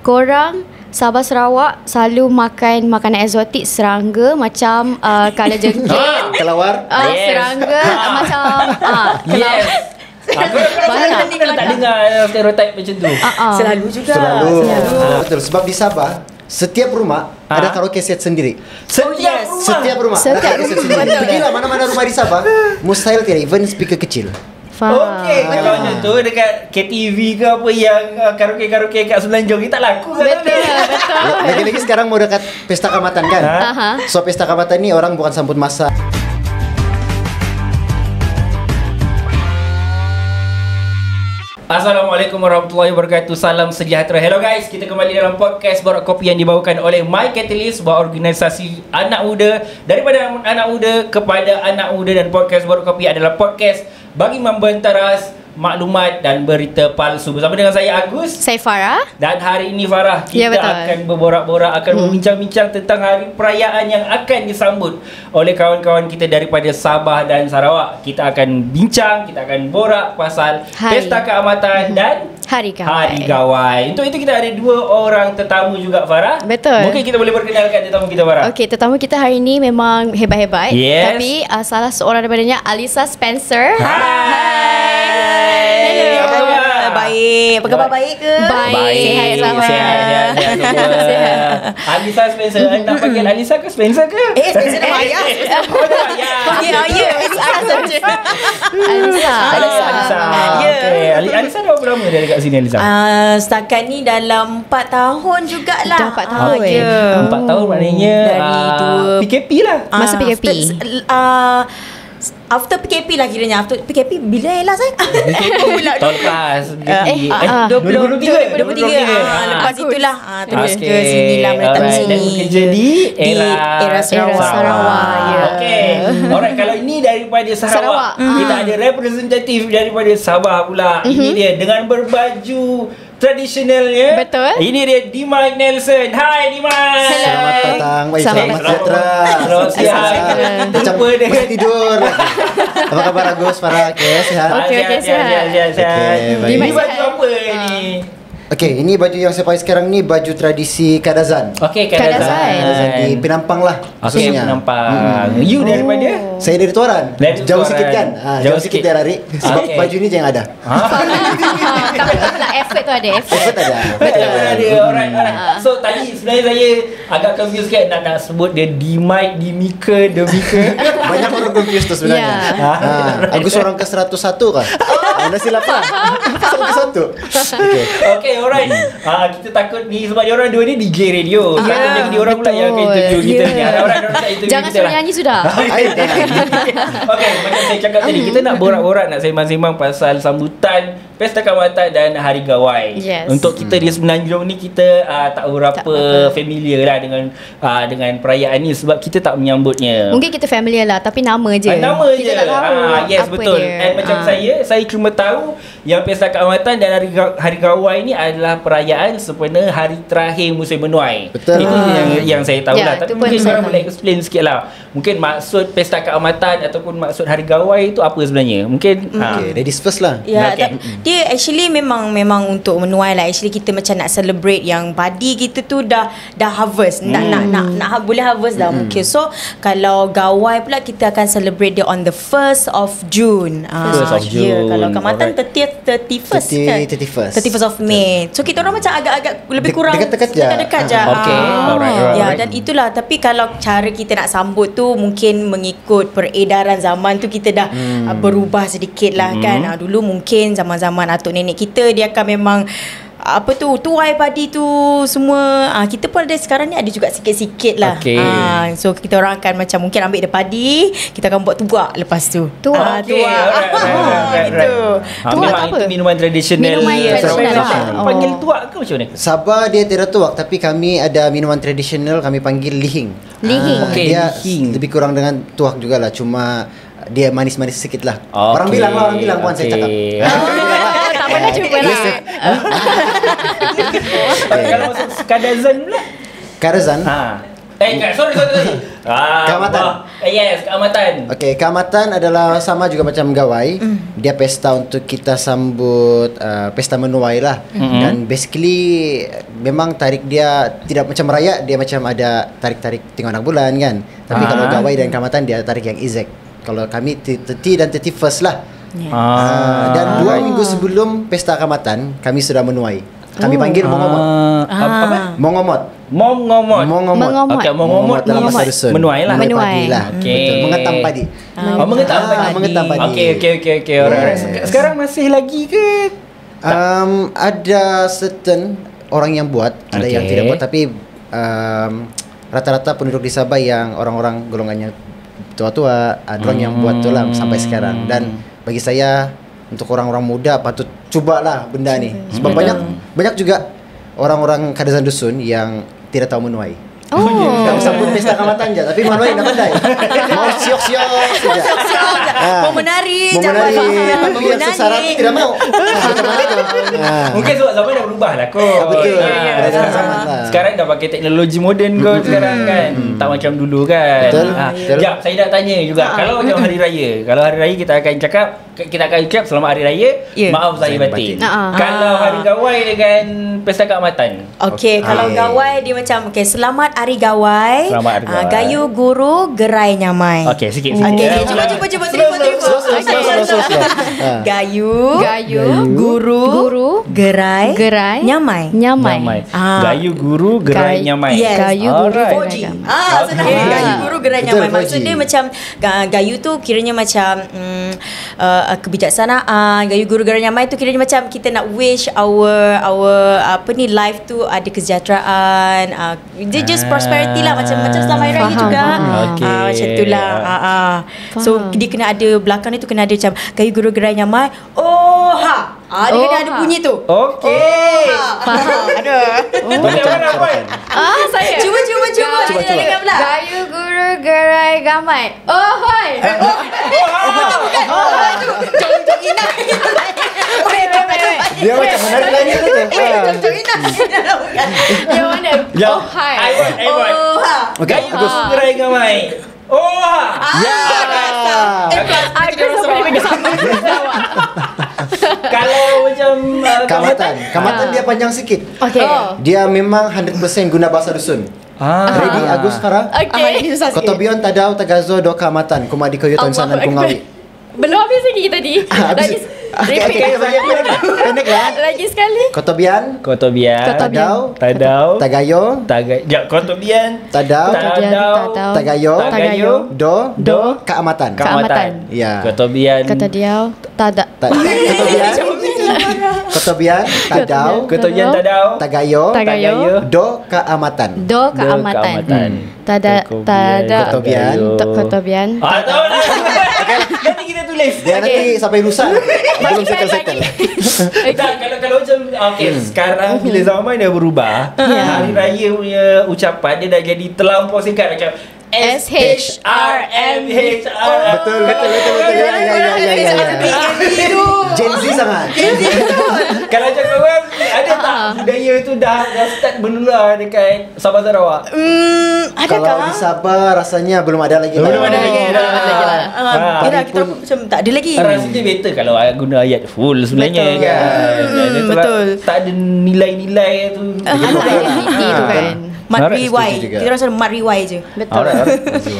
korang Sabah Sarawak selalu makan makanan eksotik, serangga macam kalajengking, Kelawar. serangga macam Yes. Aku Banyak. kalau tak dengar stereotip macam tu. Selalu juga. Selalu. Betul. Sebab di Sabah setiap rumah ada karaoke set sendiri. Setiap rumah ada Setiap karaoke set rumah. sendiri. Pergilah mana-mana rumah di Sabah, mustahil tidak even speaker kecil. Okey, kalau macam tu dekat KTV ke apa yang karaoke kat Semenanjung ni tak laku kan? Betul. Lagi-lagi sekarang mau dekat pesta Kaamatan kan. So pesta Kaamatan ni orang bukan sambut masa. Assalamualaikum warahmatullahi wabarakatuh. Salam sejahtera. Hello guys, kita kembali dalam podcast Borak Kopi yang dibawakan oleh My Catalyst, sebuah organisasi anak muda, daripada anak muda kepada anak muda. Dan podcast Borak Kopi adalah podcast bagi membenteras maklumat dan berita palsu. Bersama dengan saya Agus. Saya Farah. Dan hari ini Farah, kita akan berborak-borak, akan membincang-bincang tentang hari perayaan yang akan disambut oleh kawan-kawan kita daripada Sabah dan Sarawak. Kita akan bincang, kita akan borak pasal Pesta Kaamatan dan Hari Gawai. Hari Gawai. Untuk itu kita ada dua orang tetamu juga, Farah. Betul. Mungkin kita boleh perkenalkan tetamu kita, Farah. Okey, tetamu kita hari ini memang hebat-hebat. Yes. Tapi salah seorang daripadanya Alisa Spencer. Hai. Hello. Apa khabar? Baik. Apa khabar, baik ke? Baik. Sihat sama. Sihat Alisa Spencer. Nak panggil Alisa ke Spencer ke? Spencer nama ayah. Oh, nama ayah. Ya. Alisa. Alisa. Ya. Okey. Alisa dah berapa lama dia dekat sini, Alisa? Setakat ni dalam 4 tahun jugalah. Dah 4 tahun. Ya. 4 tahun maknanya Dari PKP lah. Masa PKP. After PKP lah kiranya. After PKP bila last Tahun lepas PKP. 2023. 2023. Lepas itulah terus Okey. ke sini lah, menetap di sini. Dan bekerja di era Sarawak. Ya. Okey. Alright, kalau ini daripada Sarawak. Kita ada representatif daripada Sabah pula. Ini dia dengan berbaju tradisionalnya. Betul. Ini dia Dimai Nelson. Hai Dimai. Selamat datang. Baik, selamat sejahtera. Selamat siang. Macam Jumpa dia. boleh tidur. Apa kabar Agus, Farah? Okey, sihat? Okey, sihat. Okey, baik. Ini baju apa ni? Okey, ini baju yang saya pakai sekarang ni baju tradisi Kadazan. Okey, Kadazan. Di Penampang lah Okey, khususnya. Penampang. You daripada? Saya dari Tuaran. Dari Jauh Tuaran. sikit kan? Jauh sikit dia lari. Sebab Okey. baju ni jangan ada. Tapi lah effort tu ada. Effort ada. Betul ada. Alright. So tadi sebenarnya saya agak confused kan nak sebut dia Dimai, Dimika, Demika. Banyak orang confused tu sebenarnya. Agus orang ke 101 kah? Anda silapan. 101. Okey. Okay, alright. Kita takut ni sebab dia orang dua ni DJ radio. Takut jadi dia orang pula yang akan interview kita ni. Alright, orang tak interview Jangan kita suruh lah. nyanyi sudah. Okay, macam saya cakap tadi, kita nak borak-borak, nak sembang-sembang pasal sambutan Pesta Kaamatan dan Hari Gawai. Yes. Untuk kita di Semenanjung ni, kita tak berapa familiar lah dengan perayaan ni sebab kita tak menyambutnya. Mungkin kita familiar lah, tapi nama je. Nama kita je. tak tahu Yes, apa betul. dia. And macam saya cuma tahu yang Pesta Kaamatan dan Hari Gawai ni adalah perayaan sempena hari terakhir musim menuai. Betul. Itu yang saya tahu lah. Tapi itu pun mungkin saya korang tahu. boleh explain sikit lah. Mungkin maksud Pesta Kaamatan ataupun maksud Hari Gawai itu apa sebenarnya? Mungkin Okay, ladies first lah. Ya, Okay. dia actually memang untuk menuai lah. Actually kita macam nak celebrate yang padi kita tu dah harvest. Nak boleh harvest dah mungkin. So kalau Gawai pula kita akan celebrate dia on the 1st of June. 1st of June. Ya, kalau Kaamatan Alright. 31st kan? 31st of May. So kita orang macam agak-agak lebih kurang dekat-dekat je. dekat je. Okay. Alright. Ya, dan itulah. Tapi kalau cara kita nak sambut tu mungkin mengikut peredaran zaman tu kita dah berubah sedikit lah kan. Dulu mungkin zaman-zaman atuk nenek kita dia akan memang tuai padi tu semua. Kita pun ada sekarang ni ada juga sikit-sikit lah. Okay. So kita orang akan macam mungkin ambil dia padi, kita akan buat tuak lepas tu. Tuak. Okay, alright. Gitu. Tuak Memang apa? itu minuman tradisional. Minuman tradisional. Panggil tuak ke macam mana? Sabah dia tidak tuak, tapi kami ada minuman tradisional, kami panggil lihing. Lihing. Okay, Dia lihing. lebih kurang dengan tuak jugalah, cuma dia manis-manis sikit lah. Okay. Orang bilang bukan saya cakap. Tak pernah cuba lah. Kalau masuk Kadazan pula. Kadazan. Sorry. Keamatan. Yes, keamatan. Okey, keamatan adalah sama juga macam gawai. Dia pesta untuk kita sambut pesta menuai lah. Dan basically memang tarik dia tidak macam raya, dia macam ada tarik-tarik tengok anak bulan kan. Tapi kalau gawai dan keamatan dia tarik yang exact. Kalau kami 30 dan 31st lah. Dan 2 minggu sebelum pesta keamatan kami sudah menuai. Kami panggil mongomot. Apa? Mongomot. Mongomot. Okey, mongomot dalam bahasa dusun. Menuai lah. Menuai lah. Okey. Betul. Mengetam padi. Mengetam padi. Mengetam padi. Okey. Alright. Sekarang masih lagi ke? Ada certain orang yang buat, ada yang tidak buat, tapi rata-rata penduduk di Sabah yang orang-orang golongannya tua-tua, ada orang yang buat tu lah sampai sekarang. Dan bagi saya, untuk orang-orang muda patut cubalah benda ni. Sebab banyak juga orang-orang kadazan dusun yang tidak tahu menuai. Kamu sambut pesta keamatan je, tapi menuai tak pandai. Mau siok-siok saja. Mau menari, tapi yang sesarat tidak mau. Macam mana tu? Mungkin sebab zaman dah berubah lah kot. Betul. Zaman lah. Sekarang dah pakai teknologi moden kot sekarang kan. Tak macam dulu kan. Betul. Sekejap, saya nak tanya juga. Kalau macam hari raya, kita akan ucap selamat hari raya. Maaf saya batin. Kalau hari gawai dengan pesta keamatan. Okey, kalau gawai dia macam selamat hari gawai. Selamat hari gawai. Gayu guru gerai nyamai. Okey, sikit. Okey, cuba terima. Gayu guru gerai nyamai. Gayu guru gerai nyamai. Yes. Gayu guru Alright. Senang. Gayu guru gerai Betul, nyamai. Maksud dia macam gayu tu kiranya macam kebijaksanaan. Gayu guru gerai nyamai tu kiranya macam kita nak wish our life tu ada kesejahteraan. Dia just prosperity lah, macam selama hari raya juga. Macam tu lah. So dia kena ada belakang ni tu, kena ada macam gayu guru gerai nyamai. Dia kena ada bunyi tu. Okey. Faham. Ada. Saya. Cuba. Dia dengar pula. Gayu guru gerai gamai. Hoi. Jom Ina. Dia macam menarik lagi tu. Jom Ina. Yang mana? Hai. I want. Gayu guru gerai nyamai. Kalau macam Keamatan dia panjang sikit. Okey. Dia memang 100% guna bahasa dusun. Ready Agus sekarang? Okey. Kotobion tadau tagazo do keamatan kuma di kuyuton sanan kungawi. Belum habis lagi tadi. Pendek lah. Lagi sekali. Kotobian Tadau tagayo Kotobian tadau tagayo do keamatan. Ya. Kotobian Kotobian tadau tagayo do keamatan. Kotobian. Tahu lah. Nanti kita tulis. Dia nanti sampai lusa belum settle. Kalau macam sekarang bila zaman dah berubah, hari raya punya ucapan dia dah jadi terlampau singkat macam SHRMHR. Betul. Ya. Gen Z sangat. Kalau macam korang ada tak budaya tu dah start menular dekat Sabah Sarawak? Kalau di Sabah rasanya belum ada lagi. Kita macam tak ada lagi. Rasanya better kalau guna ayat full sebenarnya kan. Betul. Tak ada nilai-nilai tu. kan. Mat riwai. Kita orang selalu mat riwai je. Betul.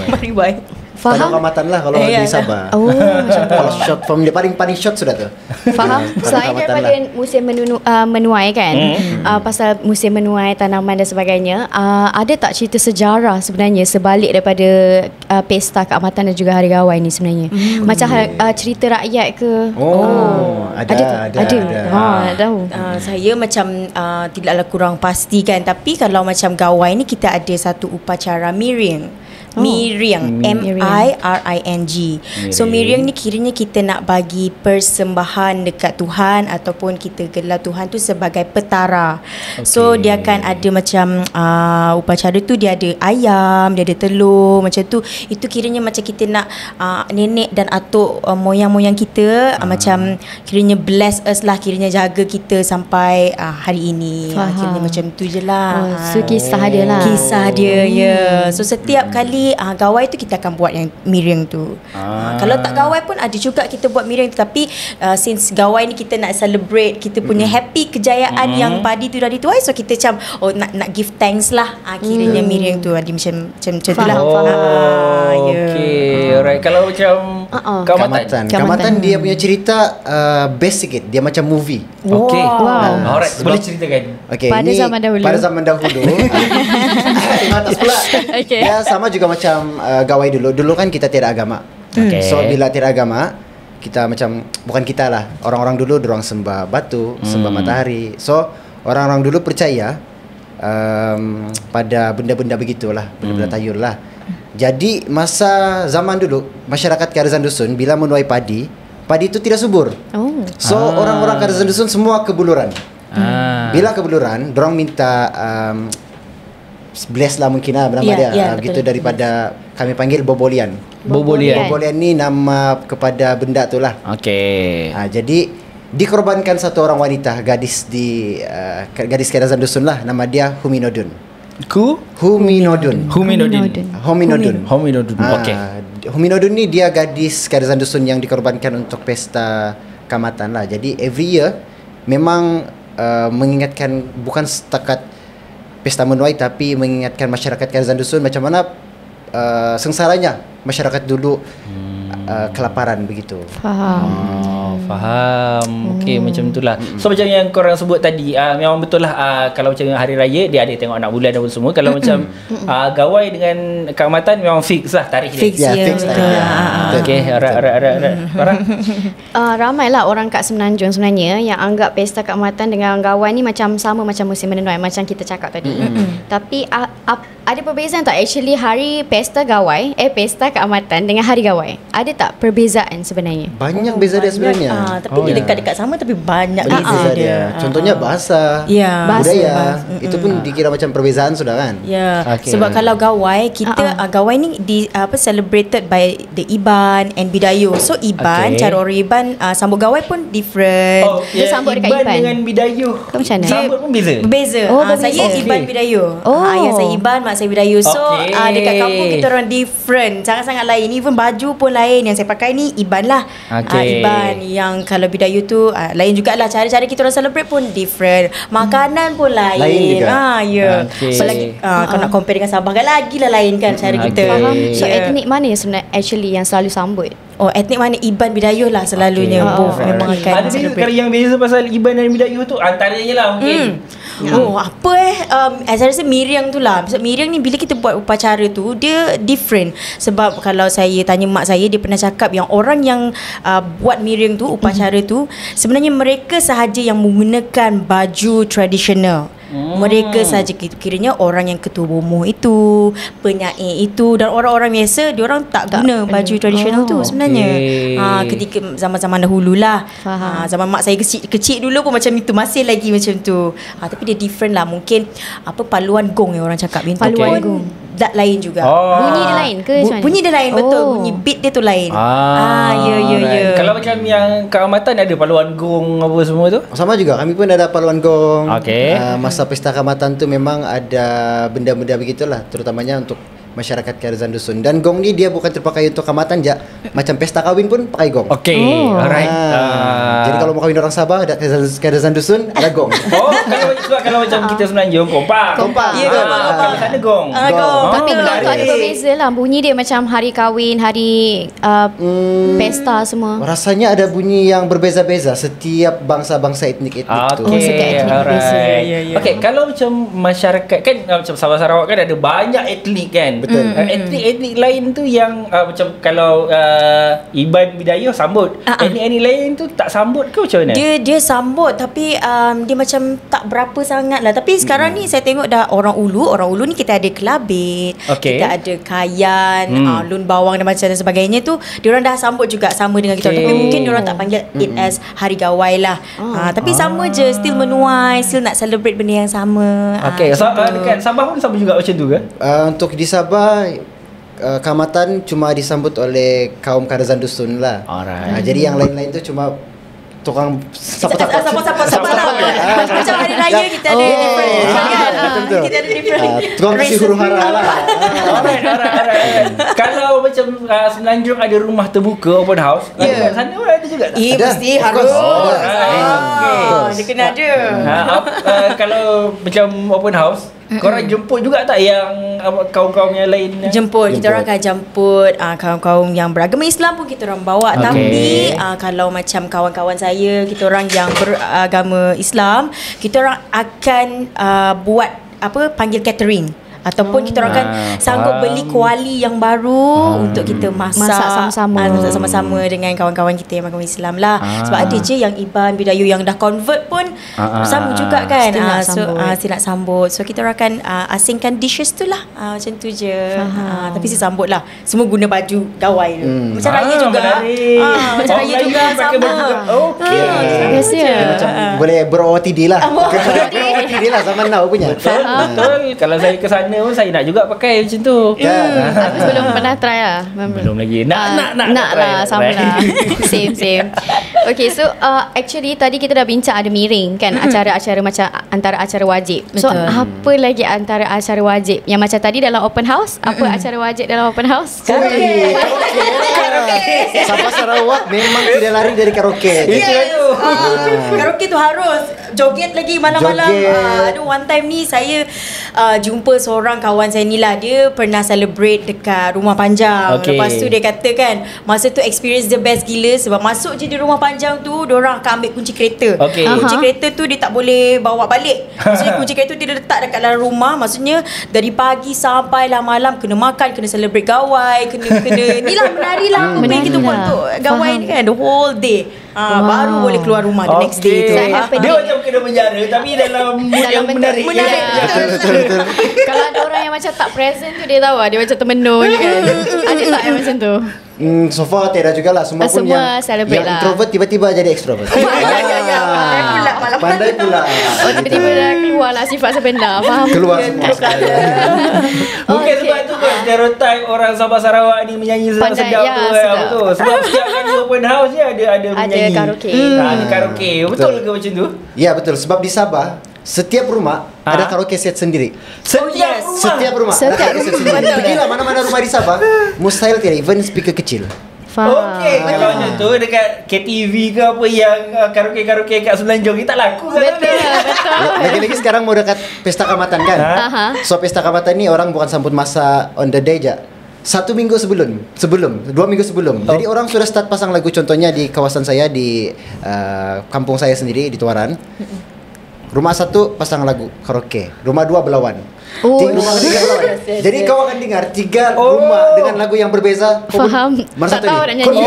Mat riwai. Tadau keamatan lah kalau di Sabah. Kalau short form dia paling short sudah tu. Faham. Selain daripada musim menuai kan, pasal musim menuai tanaman dan sebagainya, ada tak cerita sejarah sebenarnya sebalik daripada pesta keamatan dan juga hari gawai ni sebenarnya? Macam cerita rakyat ke? Ada. Tahu. Saya macam tidaklah kurang pasti kan, tapi kalau macam gawai ni kita ada satu upacara miring. Miriang, M-I-R-I-N-G. So Miriang ni kiranya kita nak bagi persembahan dekat Tuhan ataupun kita gelar Tuhan tu sebagai petara. So dia akan ada macam upacara tu, dia ada ayam, dia ada telur macam tu. Itu kiranya macam kita nak nenek dan atuk moyang-moyang kita macam kiranya bless us lah, kiranya jaga kita sampai hari ini. Kiranya macam tu je lah. So kisah dia lah. Kisah dia, ya. So setiap kali gawai tu kita akan buat yang Miriang tu. Kalau tak gawai pun ada juga kita buat Miriang tu. Tapi since gawai ni kita nak celebrate kita punya happy kejayaan yang padi tu dah dituai, so kita macam nak give thanks lah. Kiranya Miriang tu ada macam tu lah. Okay, alright. Kalau macam Kamatan dia punya cerita best sikit. Dia macam movie. Okay. Alright, boleh ceritakan. Okay, pada zaman dahulu. Pada zaman dahulu. Atas pula. Okay. Dia sama juga macam gawai dulu. Dulu kan kita tiada agama. So bila tiada agama, kita macam bukan kita lah. Orang-orang dulu dorang sembah batu, sembah matahari. So orang-orang dulu percaya pada benda-benda begitulah, benda-benda tayul lah. Jadi masa zaman dulu masyarakat Karazan Dusun bila menuai padi itu tidak subur. So orang-orang Karazan Dusun semua kebuluran. Bila kebuluran, dorang minta bless lah mungkin lah nama dia. Begitu daripada kami panggil Bobolian. Bobolian ni nama kepada benda tu lah. Okay. Jadi dikorbankan satu orang wanita, gadis di gadis Karazan Dusun lah, nama dia Huminodun. Huminodun. Okay. Huminodun ni dia gadis Karazan Dusun yang dikorbankan untuk pesta kamatan lah. Jadi every year memang mengingatkan bukan setakat pesta menuai, tapi mengingatkan masyarakat Karazan Dusun macam mana sengsaranya masyarakat dulu kelaparan begitu. Faham. Okey, macam itulah. So macam yang korang sebut tadi, memang betul lah, kalau macam hari raya dia ada tengok anak bulan dan semua. Kalau macam gawai dengan keamatan memang fix lah tarikh dia. Fix lah. Okey, Ramai lah orang kat Semenanjung sebenarnya yang anggap pesta keamatan dengan gawai ni macam sama macam musim menuai, macam kita cakap tadi. Tapi ada perbezaan tak actually hari pesta gawai, pesta keamatan dengan hari gawai? Ada tak perbezaan sebenarnya? Banyak beza dia sebenarnya. Tapi dia dekat-dekat sama tapi banyak beza dia. Contohnya bahasa, budaya. Itu pun dikira macam perbezaan sudah kan? Sebab kalau gawai kita gawai ni celebrated by the Iban and Bidayuh. So Iban, cara orang Iban sambut gawai pun different. Dia sambut dekat Iban Iban dengan Bidayuh macam mana? Sambut pun beza. Saya Iban Bidayuh. Ayah saya Iban, mak saya Bidayuh. So dekat kampung kita orang different, sangat-sangat lain. Even baju pun lain. Yang saya pakai ni Iban lah. Iban. Yang kalau Bidayuh tu lain jugalah. Cara-cara kita orang celebrate pun different. Makanan pun lain juga. Apalagi kalau nak compare dengan Sabah kan lagi lah lain kan cara kita. Faham. So etnik mana yang sebenarnya actually yang selalu sambut? Etnik mana? Iban Bidayuh lah selalunya. Both memang akan ada kalau yang beza pasal Iban dan Bidayuh tu antaranya lah mungkin. Saya rasa Miriang tu lah. Sebab Miriang ni bila kita buat upacara tu dia different. Sebab kalau saya tanya mak saya, dia pernah cakap yang orang yang buat Miriang tu, upacara tu, sebenarnya mereka sahaja yang menggunakan baju tradisional. Mereka saja, kiranya orang yang ketua bomoh itu, penyair itu, dan orang-orang biasa diorang tak guna baju tradisional tu sebenarnya. Ketika zaman-zaman dahulu lah. Zaman mak saya kecil dulu pun macam itu, masih lagi macam tu. Tapi dia different lah. Mungkin paluan gong yang orang cakap. Paluan gong dat lain juga. Bunyi dia lain ke? Bunyi dia lain, betul. Bunyi beat dia tu lain. Ya. Kalau macam yang keamatan ada paluan gong apa semua tu? Sama juga, kami pun ada paluan gong. Masa pesta keamatan tu memang ada benda-benda begitulah, terutamanya untuk masyarakat Karazan Dusun. Dan gong ni dia bukan terpakai untuk keamatan je, macam pesta kahwin pun pakai gong. Alright. Jadi kalau mau kahwin orang Sabah ada Karazan Dusun ada gong. Kalau macam kita Semenanjung kompak. Ya, kalau sana gong. Tapi gong tu ada berbeza lah. Bunyi dia macam hari kahwin, hari pesta semua. Rasanya ada bunyi yang berbeza-beza setiap bangsa-bangsa etnik tu. Setiap etnik berbeza. Okey, kalau macam masyarakat kan macam Sabah Sarawak kan ada banyak etnik kan. Betul. Etnik lain tu yang macam kalau Iban Bidayuh sambut. Etnik lain tu tak sambut ke macam mana? Dia sambut tapi dia macam tak berapa sangat lah. Tapi sekarang ni saya tengok dah orang ulu ni kita ada Kelabit, kita ada Kayan, Lun Bawang dan macam dan sebagainya tu diorang dah sambut juga sama dengan kita. Tapi mungkin diorang tak panggil it as Hari Gawai lah. Tapi sama je, still menuai, still nak celebrate benda yang sama. Dekat Sabah pun sama juga macam tu ke? Untuk di Sabah Keamatan cuma disambut oleh kaum Kadazan Dusun lah. Jadi yang lain-lain tu cuma tukang sapa-sapa lah. Macam hari raya kita ada different kan. Kita ada different. Tukang kasih huru-hara lah. Alright. Kalau macam Semenanjung ada rumah terbuka open house, kat sana pun ada juga tak? Mesti harus. Dia kena ada. Kalau macam open house, korang jemput juga tak yang kaum-kaum yang lain? Jemput. Kita orang akan jemput kaum-kaum yang beragama Islam pun kita orang bawa. Tapi kalau macam kawan-kawan saya, kita orang yang beragama Islam, kita orang akan buat panggil catering. Ataupun kita orang akan sanggup beli kuali yang baru untuk kita masak sama-sama dengan kawan-kawan kita yang beragama Islam lah. Sebab ada je yang Iban Bidayuh yang dah convert pun sama juga kan. Still nak sambut. So kita orang akan asingkan dishes tu lah. Macam tu je. Tapi saya sambut lah. Semua guna baju gawai tu. Macam raya juga. Macam raya juga sama. Okey. Macam boleh ber-OOTD lah. OOTD lah zaman now punya. Betul. Kalau saya ke sana pun saya nak juga pakai macam tu. Aku belum pernah try lah. Belum lagi. Nak lah, sama lah. Same. Okay, so actually tadi kita dah bincang ada miring kan, acara-acara macam antara acara wajib. So apa lagi antara acara wajib? Yang macam tadi dalam open house, apa acara wajib dalam open house? Karaoke. Sabah Sarawak memang tidak lari dari karaoke. Karaoke tu harus. Joget lagi malam-malam. Aduh, one time ni saya jumpa seorang kawan saya ni lah. Dia pernah celebrate dekat Rumah Panjang. Lepas tu dia kata kan, masa tu experience the best gila. Sebab masuk je di Rumah Panjang tu, diorang akan ambil kunci kereta. Kunci kereta tu dia tak boleh bawa balik. Maksudnya kunci kereta tu dia letak dekat dalam rumah. Maksudnya dari pagi sampai lah malam kena makan, kena celebrate gawai, kena ni lah, menari lah. Apa yang kita buat untuk gawai ni kan, the whole day. Baru boleh keluar rumah the next day tu. Dia macam kena penjara tapi dalam mood yang menarik. Betul. Kalau ada orang yang macam tak present tu, dia tahu dia macam termenung je kan. Ada tak yang macam tu? So far tiada jugalah. Semua pun yang introvert tiba-tiba jadi extrovert. Pandai pula. Tiba-tiba dah keluar lah sifat sebenar. Faham? Keluar semua. Mungkin sebab tu kan stereotype orang Sabah Sarawak ni menyanyi sedap-sedap tu. Betul. Sebab setiap kali open house je ada menyanyi. Ada karaoke. Ada karaoke. Betul ke macam tu? Ya, betul. Sebab di Sabah setiap rumah ada karaoke set sendiri. Setiap rumah ada karaoke set sendiri. Pergilah mana-mana rumah di Sabah, mustahil tiada even speaker kecil. Okey, kalau macam tu dekat KTV ke apa yang karaoke kat Semenanjung ni tak laku kan? Betul. Lagi-lagi sekarang mau dekat Pesta Kaamatan kan. So Pesta Kaamatan ni orang bukan sambut masa on the day je. 1 minggu sebelum 2 minggu sebelum. Jadi orang sudah start pasang lagu. Contohnya di kawasan saya, di kampung saya sendiri di Tuaran. Rumah 1 pasang lagu karaoke, rumah 2 berlawan. Rumah 3 berlawan. Jadi kau akan dengar 3 rumah dengan lagu yang berbeza. Faham. Mana Tak satu tahu ni? nak nyanyi.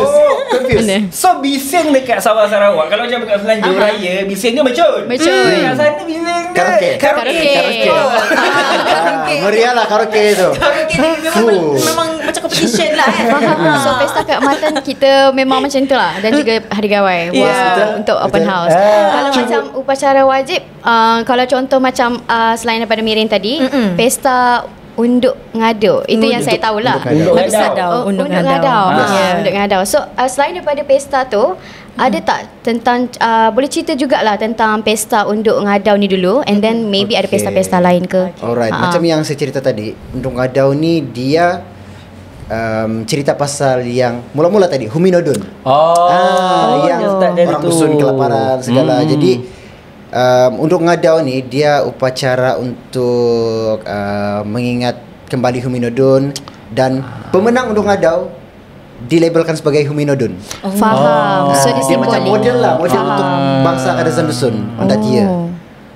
Confused. So bising dekat Sabah Sarawak. Kalau macam dekat Semenanjung Raya, bising dia mercun. Dekat sana bising dia Karaoke. Meriah lah karaoke tu. Karaoke ni memang macam competition lah kan. So Pesta Keamatan kita memang macam tu lah. Dan juga Hari Gawai untuk open house. Kalau macam upacara wajib, kalau contoh macam selain daripada miring tadi, Pesta Unduk Ngado. Itu yang saya tahulah. Unduk Ngadau. So selain daripada pesta tu, ada tak tentang boleh cerita jugalah tentang Pesta Unduk Ngadau ni dulu, and then maybe ada pesta-pesta lain ke? Alright, macam yang saya cerita tadi, Unduk Ngadau ni dia cerita pasal yang mula-mula tadi Huminodun. Yang orang dusun kelaparan segala. Jadi Unduk Ngadau ni dia upacara untuk mengingat kembali Huminodun, dan pemenang Unduk Ngadau dilabelkan sebagai Huminodun. Faham. So dia macam model lah, model untuk bangsa Kadazan Dusun on that year.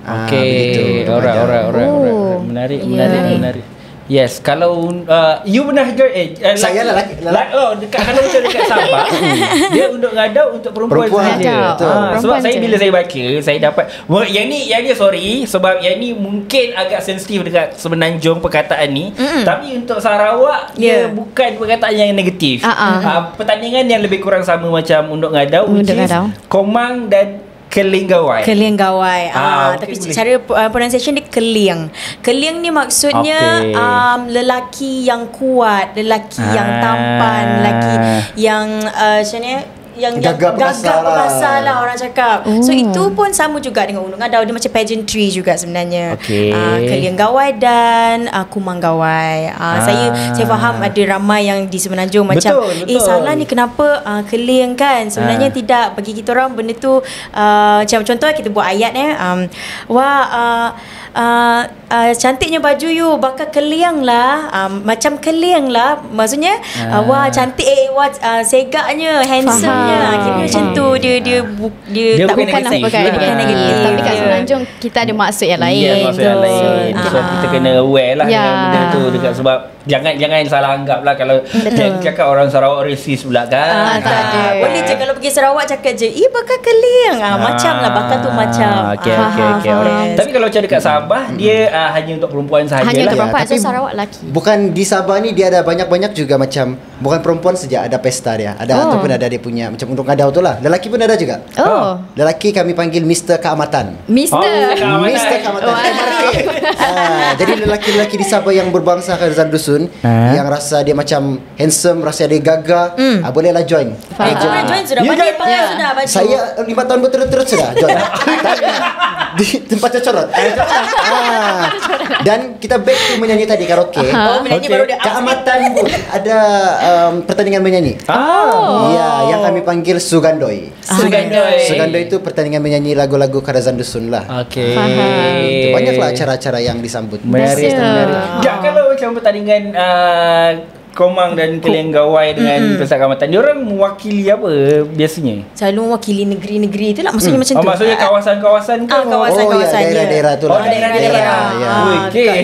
Okey. Alright. Menarik. Yes, kalau you pernah Saya lelaki. Dekat kalau macam dekat Sabah, dia untuk ngadau untuk perempuan saja. Sebab saya bila saya baca, saya dapat yang ni sorry sebab yang ni mungkin agak sensitif dekat Semenanjung perkataan ni, tapi untuk Sarawak dia bukan perkataan yang negatif. Pertandingan yang lebih kurang sama macam untuk ngadau, which is Komang dan Keling Gawai. Tapi cara pronunciation dia keling. Keling ni maksudnya lelaki yang kuat, lelaki yang tampan, lelaki yang macam ni yang gagap perkasa lah orang cakap. So itu pun sama juga dengan ulung ngadau, dia macam pageantry juga sebenarnya. Keling Gawai dan Kumang Gawai. Saya faham ada ramai yang di Semenanjung macam salah ni kenapa keling kan. Sebenarnya tidak, bagi kita orang benda tu macam contoh kita buat ayat cantiknya baju you, bakal keliang lah, macam keliang lah, maksudnya wah cantik, segaknya, handsome-nya. Kira macam tu, dia tak bukan negatif. Tapi kat Semenanjung kita ada maksud yang lain. Ya, maksud yang lain. So kita kena aware lah dengan benda tu dekat, sebab jangan salah anggap lah kalau dia cakap orang Sarawak racist pula kan. Tak ada. Boleh je kalau pergi Sarawak cakap je bakal keliang, macam lah, bakal tu macam. Okay. Tapi kalau macam dekat Sabah, dia hanya untuk perempuan sahaja. Hanya untuk perempuan. Tapi Sarawak lelaki. Bukan di Sabah ni dia ada banyak-banyak juga macam, bukan perempuan saja, ada pesta dia. Ada ataupun ada dia punya macam untuk ngadau tu lah. Lelaki pun ada juga. Lelaki kami panggil Mr. Keamatan. Mr. Keamatan. Jadi lelaki-lelaki di Sabah yang berbangsa Khazan Dusun, yang rasa dia macam handsome, rasa dia gagah, bolehlah join. Join sudah. Sudah baju. Saya 5 tahun berturut-turut sudah join. Di tempat cocorot. Dan kita back to menyanyi tadi, karaoke. Menyanyi baru dia Keamatan pun ada pertandingan menyanyi. Ya, yang kami panggil Sugandoi. Sugandoi itu pertandingan menyanyi lagu-lagu Khazan Dusun lah. Banyaklah acara-acara yang disambut. Menarik. Kalau macam pertandingan Komang dan Keling Gawai dengan Pesta Keamatan, diorang mewakili apa biasanya? Selalu mewakili negeri-negeri tu lah, maksudnya macam tu. Maksudnya kawasan-kawasan ke? Kawasan-kawasan daerah-daerah tu lah. Daerah-daerah.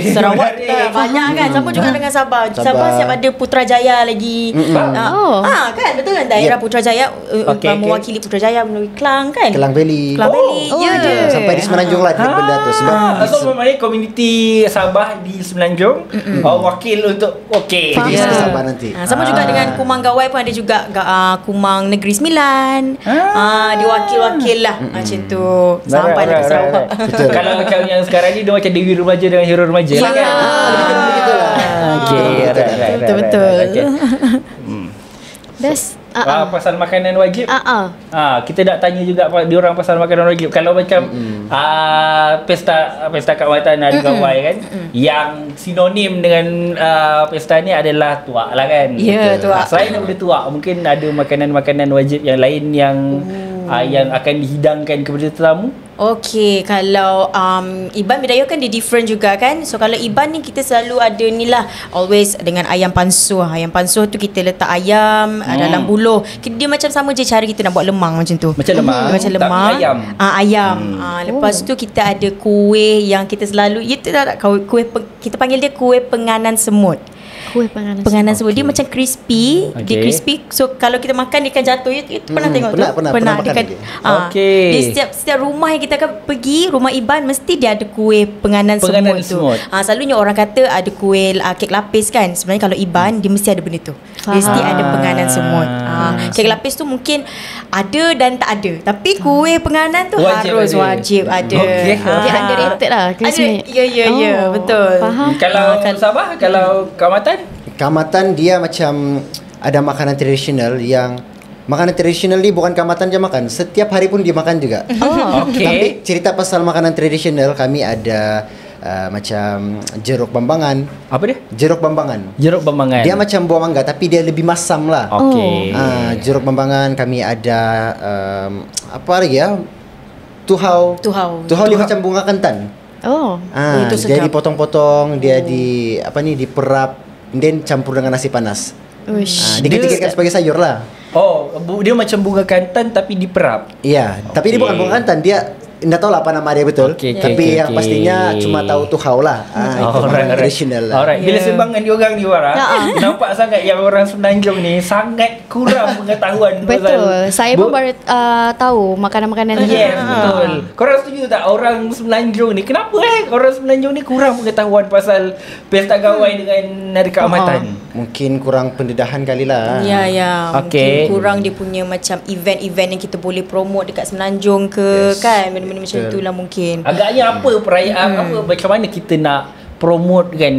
Sarawak banyak kan, sama juga dengan Sabah. Sabah siap ada Putrajaya lagi. Kan, betul kan? Daerah Putrajaya mewakili Putrajaya melalui Klang kan? Klang Valley. Ya je. Sampai di Semenanjung lah benda tu. Sebab so memangnya komuniti Sabah di Semenanjung wakil untuk Sabah nanti. Sama juga dengan Kumang Gawai pun ada juga Kumang Negeri Sembilan. Diwakil-wakil lah macam tu. Sampai lah ke Sarawak. Kalau macam yang sekarang ni dia macam Dewi Remaja dengan Hero Remaja lah kan. Betul. Best. Pasal makanan wajib. Kita nak tanya juga diorang pasal makanan wajib. Kalau macam pesta Keamatan ada Gawai kan, yang sinonim dengan pesta ni adalah tuak lah kan. Ya, tuak. Selain daripada tuak, mungkin ada makanan-makanan wajib yang lain yang akan dihidangkan kepada tetamu. Okey, kalau Iban Bidayuh kan dia different juga kan. So kalau Iban ni kita selalu ada ni lah, always dengan ayam pansuh. Ayam pansuh tu kita letak ayam dalam buluh. Dia macam sama je cara kita nak buat lemang macam tu. Macam lemang. Macam lemang. Tapi ayam. Ayam. Lepas tu kita ada kuih yang kita selalu, kita panggil dia kuih penganan semut. Kuih penganan semut. Dia macam crispy. Dia crispy. So kalau kita makan dia akan jatuh. Itu pernah tengok tu? Pernah makan. Dia setiap rumah yang kita akan pergi, rumah Iban mesti dia ada kuih penganan semut tu. Selalunya orang kata ada kuih kek lapis kan. Sebenarnya kalau Iban dia mesti ada benda tu. Dia mesti ada penganan semut. Kek lapis tu mungkin ada dan tak ada. Tapi kuih penganan tu wajib ada. Dia underrated lah. Ya, betul. Kalau Sabah, kalau Keamatan? Keamatan dia macam ada makanan tradisional yang makanan tradisional ni bukan Keamatan je makan, setiap hari pun dia makan juga. Tapi cerita pasal makanan tradisional, kami ada macam jeruk bambangan. Apa dia? Jeruk bambangan. Dia macam buah mangga tapi dia lebih masam lah. Jeruk bambangan. Kami ada apa lagi ya? Tuhau dia macam bunga kentan. Itu sedap. Dia dipotong-potong, dia diperap, then campur dengan nasi panas. Dikit-dikitkan sebagai sayur lah. Dia macam bunga kantan tapi diperap. Iya, tapi dia bukan bunga kantan, dia tak tahu lah apa nama dia betul. Tapi yang pastinya cuma tahu tu how lah. Itu traditional lah. Alright. Bila sembang dengan diorang ni Farah, nampak sangat yang orang Semenanjung ni sangat kurang pengetahuan. Betul. Saya pun baru tahu makanan-makanan ni. Yes, betul. Korang setuju tak orang Semenanjung ni? Kenapa orang Semenanjung ni kurang pengetahuan pasal pesta gawai dengan hari keamatan? Mungkin kurang pendedahan kali lah. Ya. Mungkin kurang dia punya macam event-event yang kita boleh promote dekat Semenanjung ke, kan? Benda-benda macam itulah mungkin. Agaknya apa perayaan macam mana kita nak promote kan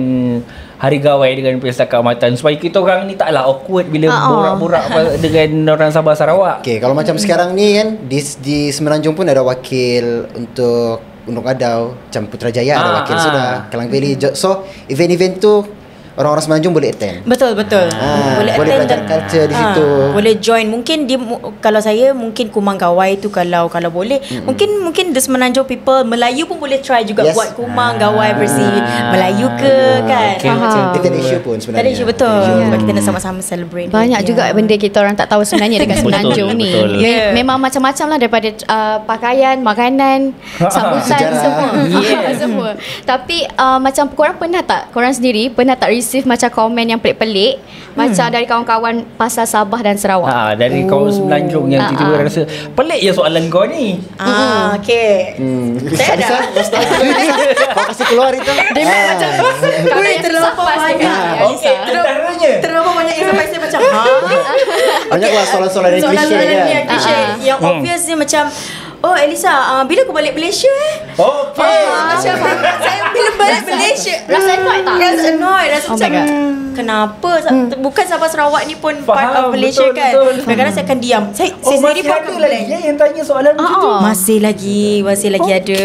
hari gawai dengan pesta keamatan supaya kita orang ni taklah awkward bila borak-borak dengan orang Sabah Sarawak. Okay, kalau macam sekarang ni kan di Semenanjung pun ada wakil untuk Gunung Adau, macam Putrajaya ada wakil sudah, Klang Valley. So event-event tu orang-orang Semenanjung boleh attend. Betul. Boleh belajar culture di situ. Boleh join. Mungkin dia, kalau saya mungkin kumang gawai tu kalau boleh. Mungkin the Semenanjung people Melayu pun boleh try juga buat kumang gawai versi Melayu ke, kan. Kita ada isu pun sebenarnya. Ada isu betul. Sebab kita nak sama-sama celebrate. Banyak juga benda kita orang tak tahu sebenarnya dekat Semenanjung ni. Memang macam-macam lah, daripada pakaian, makanan, sambutan, semua. Tapi macam korang sendiri pernah tak receive macam komen yang pelik-pelik macam dari kawan-kawan pasal Sabah dan Sarawak? Dari kawan Semenanjung yang tiba-tiba rasa pelik je soalan kau ni. Okay. Saya dah kau kasih keluar itu. Dia macam kalau yang terlampau banyak. Okey, antaranya Terlalu banyak yang sampai saya macam banyaklah soalan-soalan yang klise kan. Yang obvious dia macam, oh Elisa, bila kau balik Malaysia macam saya bila balik Malaysia Rasa annoyed tak? Rasa annoyed. Rasa macam kenapa bukan Sabah Sarawak ni pun part of Malaysia, kan. Kadang-kadang saya akan diam. Saya sendiri pun akan blank. yang tanya soalan macam tu. Masih lagi ada.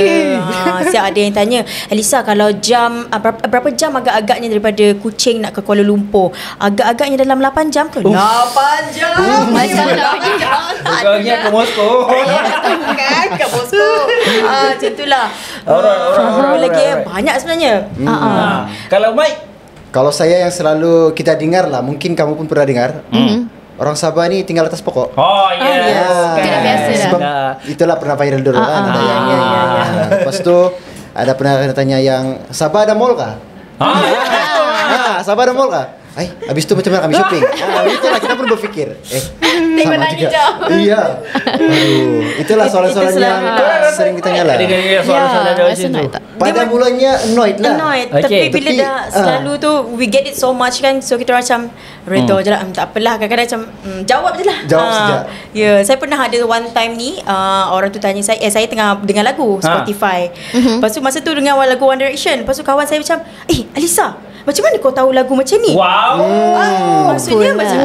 Siap ada yang tanya, Elisa, kalau jam berapa jam agak-agaknya daripada Kuching nak ke Kuala Lumpur? Agak-agaknya dalam 8 jam ke? 8 jam. Macam nak pergi. Bukannya ke Moskow. Kan kat Moskow. Macam itulah. Orang lagi banyak sebenarnya. Kalau Mike, kalau saya yang selalu kita dengar lah, mungkin kamu pun pernah dengar. Orang Sabah ni tinggal atas pokok. Tidak biasa dah. Sebab itulah pernah viral dulu kan. Ada yang lepas tu ada pernah tanya yang Sabah ada mall kah? Sabah ada mall kah? Habis tu macam mana kami shopping? Itulah kita pun berfikir. Sama juga. Iya. Itulah soalan-soalan yang sering ditanya lah. Soalan-soalan macam tu. Pada mulanya annoyed lah. Tapi bila dah selalu tu we get it so much, kan. So kita macam redha je lah. Tak apalah. Kadang-kadang macam jawab je lah. Jawab saja. Ya, saya pernah ada one time ni orang tu tanya saya, saya tengah dengar lagu Spotify. Lepas tu masa tu dengar lagu One Direction. Lepas tu kawan saya macam, Alisa, macam mana kau tahu lagu macam ni? Maksudnya maksudnya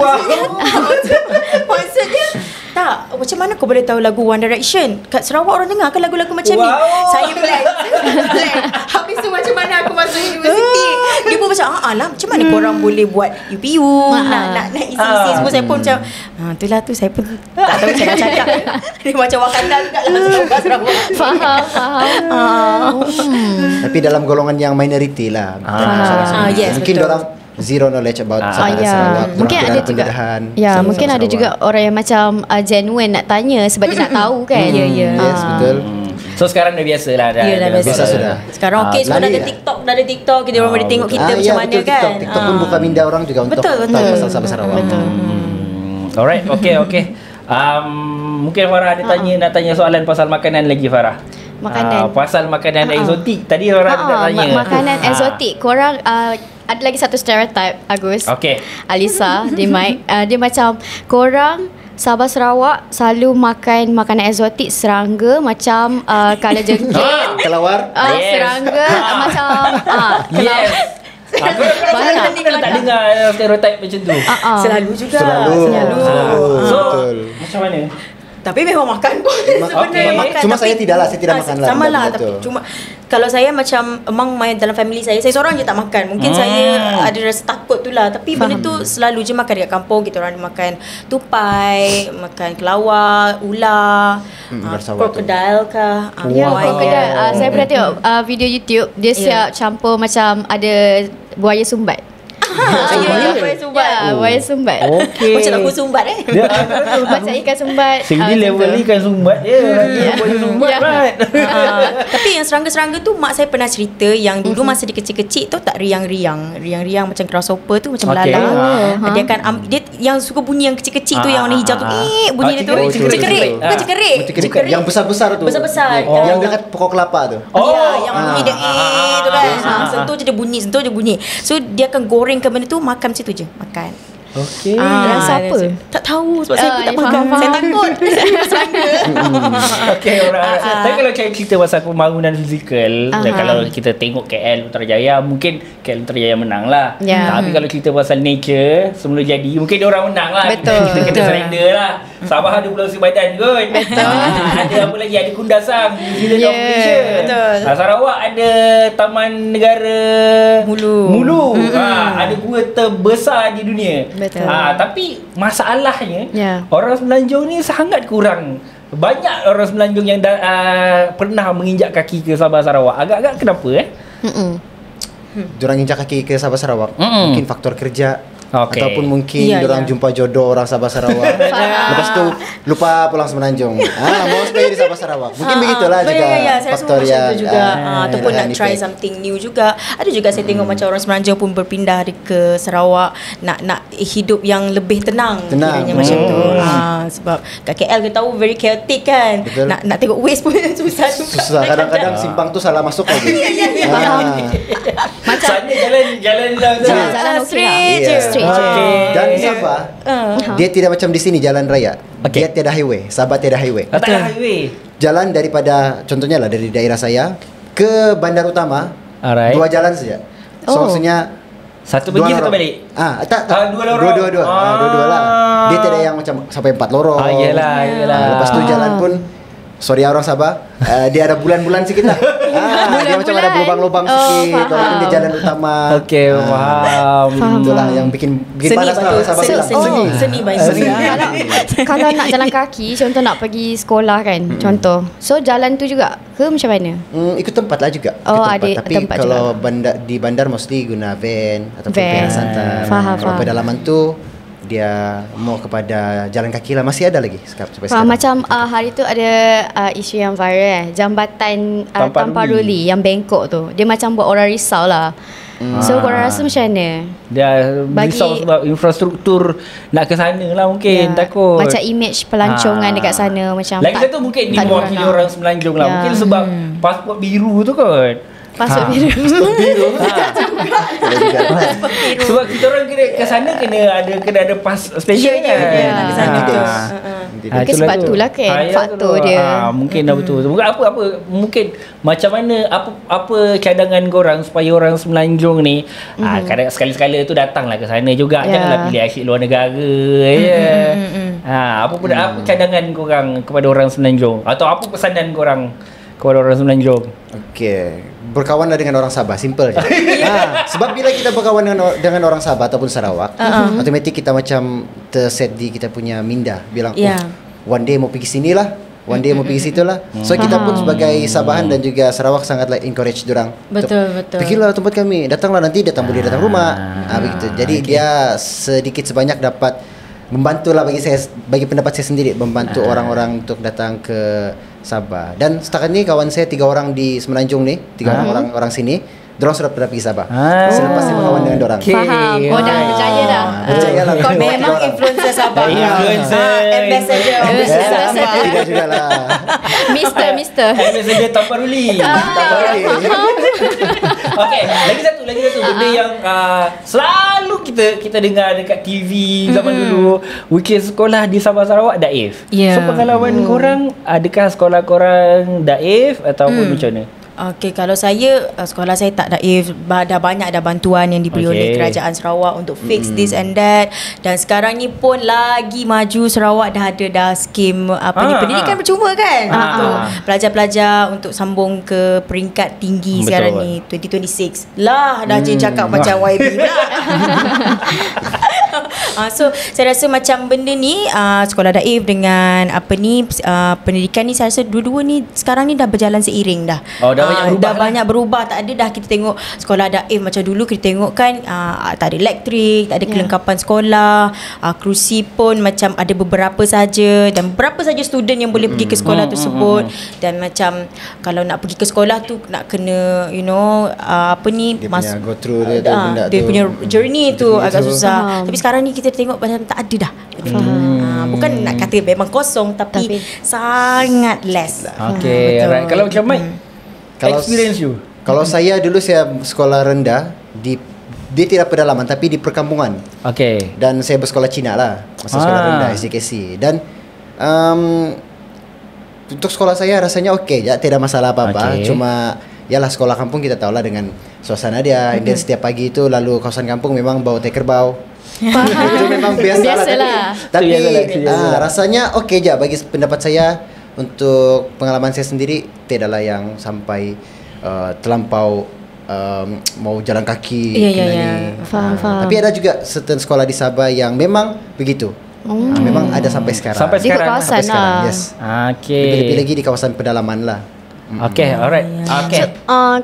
tak, macam mana kau boleh tahu lagu One Direction? Kat Sarawak orang dengar kan lagu-lagu macam ni. Saya blank. Habis tu macam mana aku masuk universiti? Dia pun macam, alah, macam mana korang boleh buat UPU, nak isi-isi semua. Saya pun macam, itulah tu, saya pun tak tahu macam nak cakap. Dia macam Wakanda juga lah Sarawak. Faham. Tapi dalam golongan yang minority lah. Yes, mungkin orang zero knowledge about Sabah dan Sarawak. Mungkin ada juga. Mungkin ada juga orang yang macam genuine nak tanya sebab dia nak tahu, kan. Yes, betul. So sekarang dah biasa lah. Biasa sudah. Sekarang sekarang dah ada TikTok, kita orang boleh tengok kita macam mana, kan. TikTok pun buka minda orang juga untuk tahu pasal Sabah Sarawak. Alright, okay. Mungkin Farah ada nak tanya soalan pasal makanan lagi, Farah. Pasal makanan eksotik. Tadi Farah ada tanya makanan eksotik. Korang ada lagi satu stereotype, Agus, Alisa, di Mike. Dia macam korang Sabah Sarawak selalu makan makanan eksotik, serangga macam kalajengking, kelawar, serangga macam banyak. Kalau tak dengar stereotype macam tu. Selalu juga. So macam mana? Tapi memang makan pun sebenarnya makan. Cuma saya tidaklah, saya tidak makan lah. Sama lah, tapi cuma kalau saya macam emang dalam family saya seorang je tak makan. Mungkin saya ada rasa takut tu lah. Tapi benda tu selalu je makan dekat kampung. Kita orang makan tupai, makan kelawar, ular, krokodil kah. Krokodil. Saya pernah tengok video YouTube. Dia siap campur macam ada buaya sumbat. Buaya sumbat. Buaya sumbat. Okey. Macam lagu sumbat Dia Macam ikan sumbat. Sini level ni kan sumbat je. Buaya sumbat right. Tapi yang serangga-serangga tu mak saya pernah cerita yang dulu masa dia kecil-kecil tu tak riang-riang macam grasshopper tu macam Okey. belalang. Dia akan dia yang suka bunyi yang kecil-kecil tu yang warna hijau tu bunyi dia tu cekerik. Bukan cekerik. Yang besar-besar tu. Besar-besar. Yang dekat pokok kelapa tu. Yang bunyi dia tu kan. Sentuh je dia bunyi. So dia akan gorengkan benda tu, makan macam tu je. Makan. Okey. Rasa apa? Tak tahu sebab saya pun tak faham, makan. Saya takut. Serangga. Okey, orang. Tapi kalau cerita pasal pembangunan fizikal, dan kalau kita tengok KL Putrajaya, mungkin KL Putrajaya menang lah. Tapi kalau cerita pasal nature, semula jadi, mungkin dia orang menang lah. Betul. Kita kena surrender lah. Sabah ada Pulau Sibadan kot. Betul. Ada apa lagi? Ada Kundasang, New Zealand of Malaysia. Betul. Sarawak ada Taman Negara Mulu. Ada gua terbesar di dunia. Betul. Tapi masalahnya Ya. orang Semenanjung ni sangat kurang. Banyak orang Semenanjung yang pernah menginjak kaki ke Sabah Sarawak. Agak-agak kenapa Diorang injak kaki ke Sabah Sarawak. Mungkin faktor kerja. Okey. Ataupun mungkin diorang jumpa jodoh orang Sabah Sarawak. Lepas tu lupa pulang Semenanjung. Mau stay di Sabah Sarawak. Mungkin begitulah juga saya faktor rasa yang macam tu juga. Ataupun nak try something new juga. Ada juga saya tengok macam orang Semenanjung pun berpindah ke Sarawak nak hidup yang lebih tenang. Kiranya macam tu. Sebab kat KL kita tahu very chaotic kan. Betul. Nak tengok waste pun susah juga. susah. Kadang-kadang simpang tu salah masuk lagi. Macam jalan jalan straight je. Straight je. Dan di Sabah dia tidak macam di sini jalan raya. Okey. Dia tiada highway. Sabah tiada highway. Tak ada highway. Jalan daripada contohnya lah dari daerah saya ke bandar utama, Alright. 2 jalan saja. So maksudnya Satu dua pergi, satu lorong. balik. Tak. Dua lorong. Dua lah. Dia tidak yang macam sampai 4 lorong. Iyalah. Lepas tu jalan pun sorry orang Sabah, dia ada bulan-bulan sikit lah. Dia macam ada lubang-lubang sikit. Walaupun dia jalan utama. Okey, faham. Itulah yang bikin panas lah orang Sabah bilang. Seni Kalau nak jalan kaki, contoh nak pergi sekolah kan, contoh. So jalan tu juga ke macam mana? Ikut tempat lah juga. Ada Tapi tempat kalau juga. di bandar mostly guna van ataupun Van. van santai. Faham. Kalau pedalaman tu dia mau kepada jalan kaki lah, masih ada lagi sampai sekarang. Macam hari tu ada isu yang viral jambatan Tamparuli yang bengkok tu. Dia macam buat orang risau lah. So korang rasa macam mana? Dia risau sebab infrastruktur nak ke sana lah mungkin, takut. Macam image pelancongan dekat sana macam lagi satu mungkin ni mewakili orang Semenanjung lah. Mungkin sebab pasport biru tu kot. Pasport biru. Sebab kita orang ke sana kena ada pas station kan. Ke sana tu. Mungkin sebab itulah kan faktor dia. Mungkin dah betul. Mungkin apa mungkin macam mana apa cadangan korang supaya orang Semenanjung ni kadang sekali-sekala tu datanglah ke sana juga. Janganlah pilih asyik luar negara apa cadangan korang kepada orang Semenanjung atau apa pesanan korang kepada orang Semenanjung? Okey, berkawanlah dengan orang Sabah, simple je. Sebab bila kita berkawan dengan orang Sabah ataupun Sarawak, automatik kita macam terset di kita punya minda bilang, one day mau pergi sini lah, one day mau pergi situ lah. So kita pun sebagai Sabahan dan juga Sarawak sangatlah encourage dorang. Betul. Pergilah tempat kami, datanglah nanti boleh datang rumah. Begitu. Jadi dia sedikit sebanyak dapat membantu lah bagi pendapat saya sendiri, membantu orang-orang untuk datang ke Sabah. Dan setakat ni kawan saya 3 orang di Semenanjung ni, 3 orang sini, dorang sudah pernah pergi Sabah. Selepas saya berkawan dengan dorang. Faham. Dah berjaya dah. Berjaya lah. Kau memang influencer Sabah. Ambassador. Tidak juga lah. Mister Ambassador Tamparuli. Okey, lagi satu benda yang selalu kita dengar dekat TV zaman dulu, which is sekolah di Sabah Sarawak daif. So pengalaman korang, adakah sekolah korang daif ataupun macam mana? Okey, kalau saya sekolah saya tak daif, dah banyak bantuan yang diberi oleh kerajaan Sarawak untuk fix this and that. Dan sekarang ni pun lagi maju, Sarawak dah ada skim pendidikan percuma kan untuk pelajar-pelajar untuk sambung ke peringkat tinggi. Sekarang ni 2026 lah dah cakap macam YB pula. So saya rasa macam benda ni sekolah daif dengan pendidikan ni, saya rasa dua-dua ni sekarang ni dah berjalan seiring dah. Banyak berubah. Tak ada dah kita tengok sekolah daif macam dulu kita tengok kan, tak ada elektrik, tak ada kelengkapan sekolah, kerusi pun macam ada beberapa saja, dan beberapa saja student yang boleh pergi ke sekolah tersebut. Dan macam kalau nak pergi ke sekolah tu nak kena dia punya go through dia punya journey tu agak susah. Tapi sekarang ni kita tengok macam tak ada dah. Bukan nak kata memang kosong, tapi sangat less. Okay, right. Kalau macam Mike, experience you? Kalau saya dulu saya sekolah rendah dia tidak pedalaman tapi di perkampungan. Okay. Dan saya bersekolah Cina lah masa sekolah rendah SDKC. Dan untuk sekolah saya rasanya okey je, tidak masalah apa-apa. Cuma yalah sekolah kampung kita tahulah dengan suasana dia. Dan setiap pagi itu lalu kawasan kampung memang bau teh kerbau. Itu memang biasalah. Tapi rasanya okey je bagi pendapat saya. Untuk pengalaman saya sendiri tidaklah yang sampai terlampau mau jalan kaki. Faham. Tapi ada juga certain sekolah di Sabah yang memang begitu. Memang ada sampai sekarang. Sampai sekarang. Yes. Okay. Lebih-lebih lagi di kawasan pedalaman lah. Okay, alright. Okay.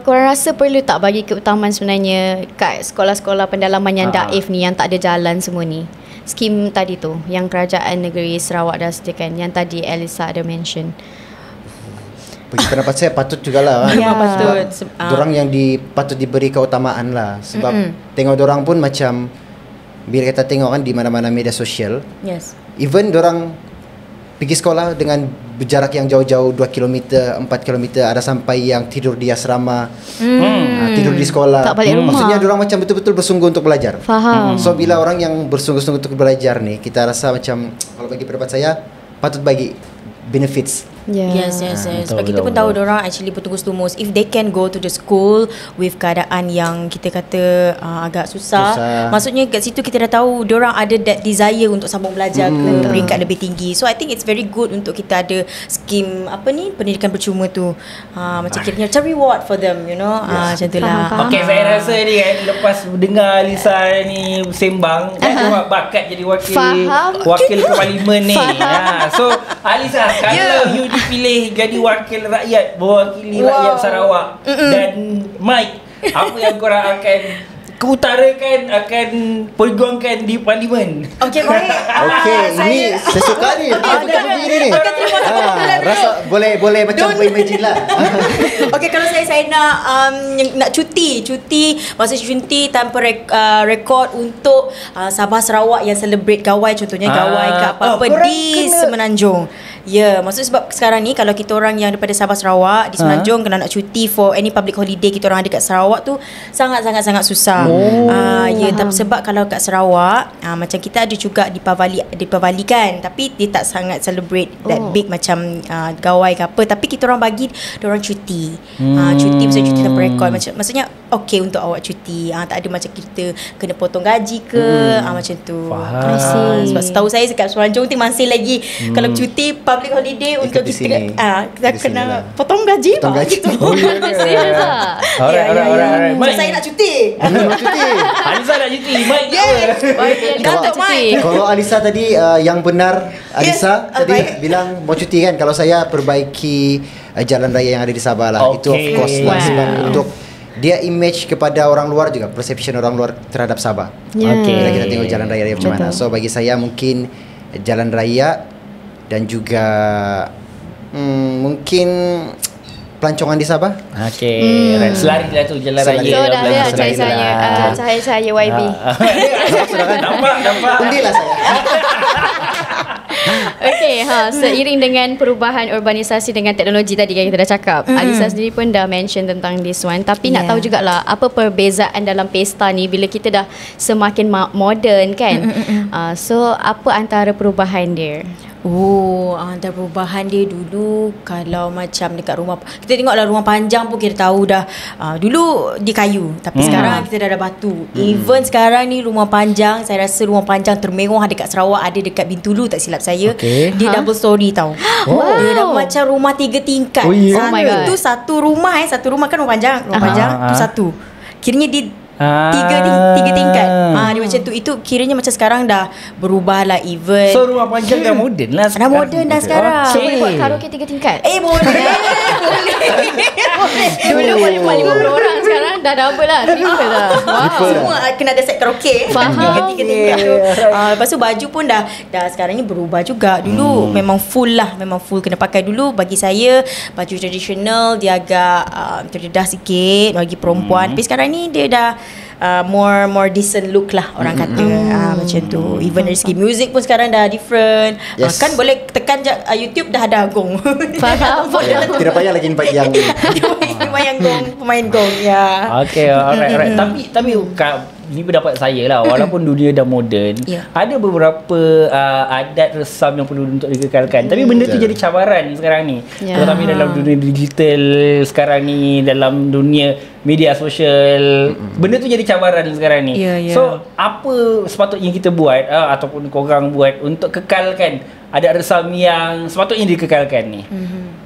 Korang rasa perlu tak bagi keutamaan sebenarnya kat sekolah-sekolah pendalaman yang daif ni, yang tak ada jalan semua ni? Skim tadi tu yang Kerajaan Negeri Sarawak dah sediakan, yang tadi Elisa ada mention. Bagi pendapat saya patut jugalah. Patut. Dorang yang patut diberi keutamaan lah. Sebab tengok dorang pun macam, bila kita tengok kan di mana-mana media sosial, even dorang pergi sekolah dengan berjarak yang jauh-jauh 2 km, 4 km, ada sampai yang tidur di asrama, tidur di sekolah. Tak balik rumah. Maksudnya dorang macam betul-betul bersungguh untuk belajar. Faham. So bila orang yang bersungguh-sungguh untuk belajar ni, kita rasa macam, kalau bagi pendapat saya, patut bagi benefits. Yes. Sebab kita pun tahu diorang actually bertugas-tumus. If they can go to the school with keadaan yang kita kata agak susah, maksudnya kat situ kita dah tahu diorang ada that desire untuk sambung belajar ke peringkat lebih tinggi. So I think it's very good untuk kita ada skim pendidikan percuma tu, macam kira macam reward for them, macam tu lah. Okay, saya rasa ni kan, lepas dengar Alisa ni sembang, kan bakat jadi wakil ke parlimen ni. So Alisa, kalau you dipilih jadi wakil rakyat, mewakili rakyat Sarawak, dan Mike, apa yang korang akan keutarakan, akan perjuangkan di parlimen? Okey, baik. Okey, ini saya suka ni. Ini ni. Rasa boleh macam imagine lah. Okey, kalau saya nak cuti masa cuti tanpa rekod untuk Sabah Sarawak yang celebrate gawai, contohnya gawai ke apa-apa di Semenanjung. Ya, maksud sebab sekarang ni kalau kita orang yang daripada Sabah Sarawak di Semenanjung kena nak cuti for any public holiday, kita orang ada kat Sarawak tu sangat susah. Tapi sebab kalau kat Sarawak macam kita ada juga Deepavali kan, tapi dia tak sangat celebrate that big macam gawai ke apa, tapi kita orang bagi dia orang cuti. Cuti bisa cuti tanpa rekod, maksudnya okey untuk awak cuti. Tak ada macam kita kena potong gaji ke, macam tu. Sebab setahu saya dekat Semenanjung tu masih lagi kalau cuti public holiday untuk kita kena potong gaji. Gitu. Serius lah. Alright. So saya nak cuti. Alisa nak cuti. Mike Kalau Alisa tadi yang benar, Alisa tadi bilang mau cuti kan. Kalau saya perbaiki jalan raya yang ada di Sabah lah. Itu of course lah, sebab untuk dia image kepada orang luar juga, perception orang luar terhadap Sabah. Bila kita tengok jalan raya macam mana. So bagi saya mungkin jalan raya dan juga mungkin pelancongan di Sabah. Selari lah tu jalan raya. So dah ada cahaya YB. Nampak. Undilah saya. Okey, seiring dengan perubahan urbanisasi dengan teknologi tadi kan kita dah cakap, Alisa sendiri pun dah mention tentang this one. Tapi nak tahu jugalah apa perbezaan dalam pesta ni bila kita dah semakin moden kan. So apa antara perubahan dia? Antara perubahan dia dulu, kalau macam dekat rumah, kita tengoklah rumah panjang pun kita tahu dah dulu di kayu, tapi sekarang kita dah ada batu. Even sekarang ni rumah panjang, saya rasa rumah panjang termewah dekat Sarawak ada dekat Bintulu tak silap saya. Dia double story tau. Dia dah macam rumah 3 tingkat. Oh my God. Itu satu rumah kan rumah panjang tu satu. Kiranya dia Tiga tingkat. Dia macam tu. Itu kiranya macam sekarang dah berubah lah even. So rumah panjang dah moden lah dah sekarang. moden dah sekarang. So boleh buat karaoke 3 tingkat. Boleh. Dulu boleh buat 50 orang, sekarang dah double lah, triple lah. Semua kena ada set karaoke. Faham. Tiga tingkat tu. Lepas tu baju pun dah sekarang ni berubah juga. Dulu memang full lah, memang full kena pakai. Dulu bagi saya baju tradisional dia agak terdedah sikit bagi perempuan. Tapi sekarang ni dia dah more decent look lah orang kata. Macam tu. Even dari segi music pun sekarang dah different. Yes. Kan boleh tekan YouTube dah ada gong. Faham. Tidak payah lagi nampak yang pemain gong ya. Okay, alright. Tapi ni pendapat saya lah, walaupun dunia dah moden, ada beberapa adat resam yang perlu untuk dikekalkan. Tapi benda tu jadi cabaran sekarang ni. Terutama dalam dunia digital sekarang ni, dalam dunia media sosial. Benda tu jadi cabaran sekarang ni. So, apa sepatutnya kita buat ataupun korang buat untuk kekalkan adat resam yang sepatutnya dikekalkan ni?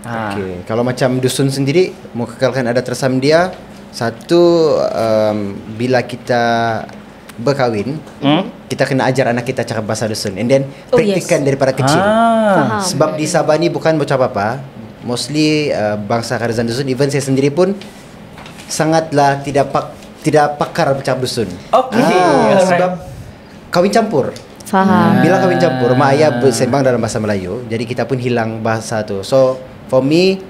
Okay. Kalau macam dusun sendiri mau kekalkan adat resam dia, satu, bila kita berkahwin, kita kena ajar anak kita cakap bahasa dusun, and then praktikan daripada kecil. Sebab di Sabah ni bukan bocah apa-apa, mostly bangsa Kadazan dusun. Even saya sendiri pun sangatlah tidak pakar bercakap dusun. Sebab kawin campur. Faham. Bila kawin campur, mak ayah bersembang dalam bahasa Melayu, jadi kita pun hilang bahasa tu. So for me,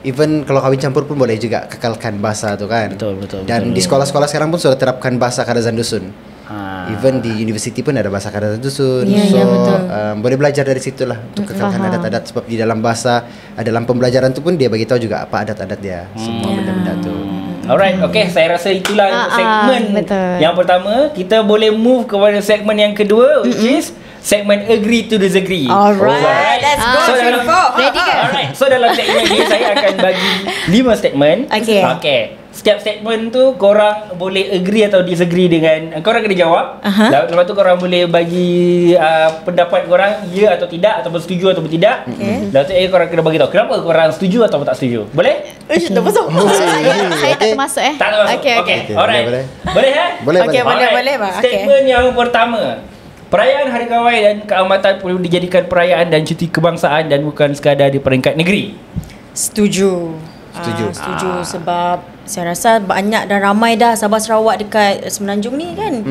even kalau kawin campur pun boleh juga kekalkan bahasa tu kan. Betul. Dan di sekolah-sekolah sekarang pun sudah terapkan bahasa Kadazan dusun. Even di universiti pun ada bahasa Kadazan dusun. Boleh belajar dari situlah untuk kekalkan adat-adat. Sebab di dalam bahasa, dalam pembelajaran tu pun dia bagi tahu juga apa adat-adat dia. Semua benda-benda tu. Alright, okay, saya rasa itulah untuk segmen yang pertama. Kita boleh move kepada segmen yang kedua, which is segmen agree to disagree. Alright, let's go. Ready ke? Alright, so dalam segmen ni saya akan bagi 5 statement. Okay. Setiap statement tu korang boleh agree atau disagree dengan, korang kena jawab. Lepas tu korang boleh bagi pendapat korang ya atau tidak, ataupun setuju ataupun tidak. Lepas tu korang kena bagi tahu kenapa korang setuju ataupun tak setuju. Boleh? Dah masuk. Saya tak termasuk Tak termasuk. Okay. Alright. Boleh Boleh. Boleh. Statement yang pertama. Perayaan Hari Kawai dan Keamatan perlu dijadikan perayaan dan cuti kebangsaan dan bukan sekadar di peringkat negeri. Setuju sebab saya rasa banyak dan ramai dah Sabah Sarawak dekat Semenanjung ni kan.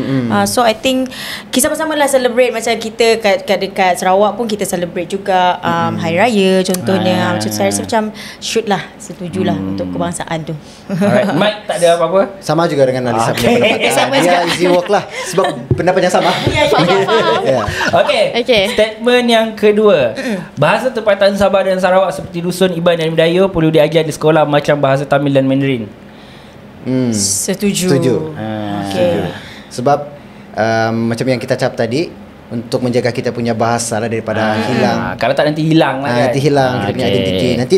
So I think kita sama-sama lah celebrate. Macam kita dekat Sarawak pun kita celebrate juga Hari Raya contohnya. Macam saya rasa macam shoot lah, setujulah untuk kebangsaan tu. Alright, Mike tak ada apa-apa? Sama juga dengan Alisa punya pendapat. Dia easy work lah sebab pendapatnya sama. Okay. Statement yang kedua. Bahasa tempatan Sabah dan Sarawak seperti Dusun, Iban dan Melayu perlu diajar di sekolah macam bahasa Tamil dan Mandarin. Setuju. Okay. Sebab macam yang kita cakap tadi, untuk menjaga kita punya bahasa lah daripada hilang. Kalau tak nanti hilang lah kan. Nanti hilang kita punya identiti. Nanti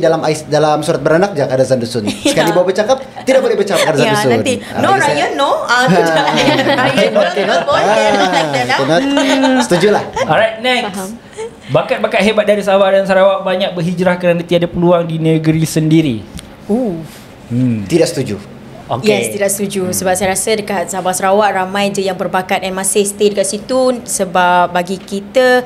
dalam surat beranak je Kadazan dusun. Sekali bawa bercakap tidak boleh bercakap Kadazan dusun. Nanti Ryan no. Setuju lah. Alright, next. Bakat-bakat hebat dari Sabah dan Sarawak banyak berhijrah kerana tiada peluang di negeri sendiri. Tidak setuju. Yes, tidak setuju. Sebab saya rasa dekat Sabah Sarawak ramai je yang berbakat dan masih stay dekat situ. Sebab bagi kita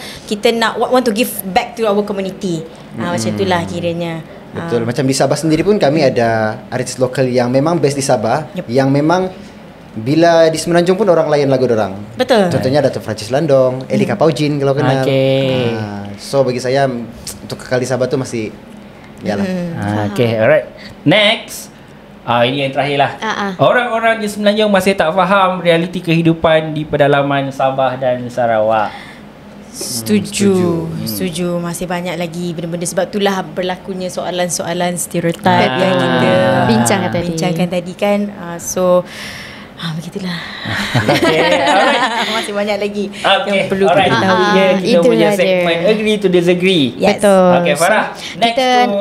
nak want to give back to our community. Macam itulah kiranya. Betul. Macam di Sabah sendiri pun kami ada artis lokal yang memang base di Sabah, yang memang bila di Semenanjung pun orang layan lagu dorang. Betul. Contohnya Datuk Francis Landong, Elika Paujin kalau kenal. So bagi saya untuk kekal di Sabah tu masih yalah. Okay, alright. Next. Ini yang terakhir lah. Orang-orang di Semenanjung masih tak faham realiti kehidupan di pedalaman Sabah dan Sarawak. Setuju. Masih banyak lagi benda-benda. Sebab itulah berlakunya soalan-soalan stereotip yang kita bincangkan tadi kan. So Begitulah. Okay, alright. Masih banyak lagi Okay, yang perlu alright. kita ketahui. Kita Itulah punya dia. segmen Agree to Disagree. Yes. Betul. Okay, Farah. Next Kita, to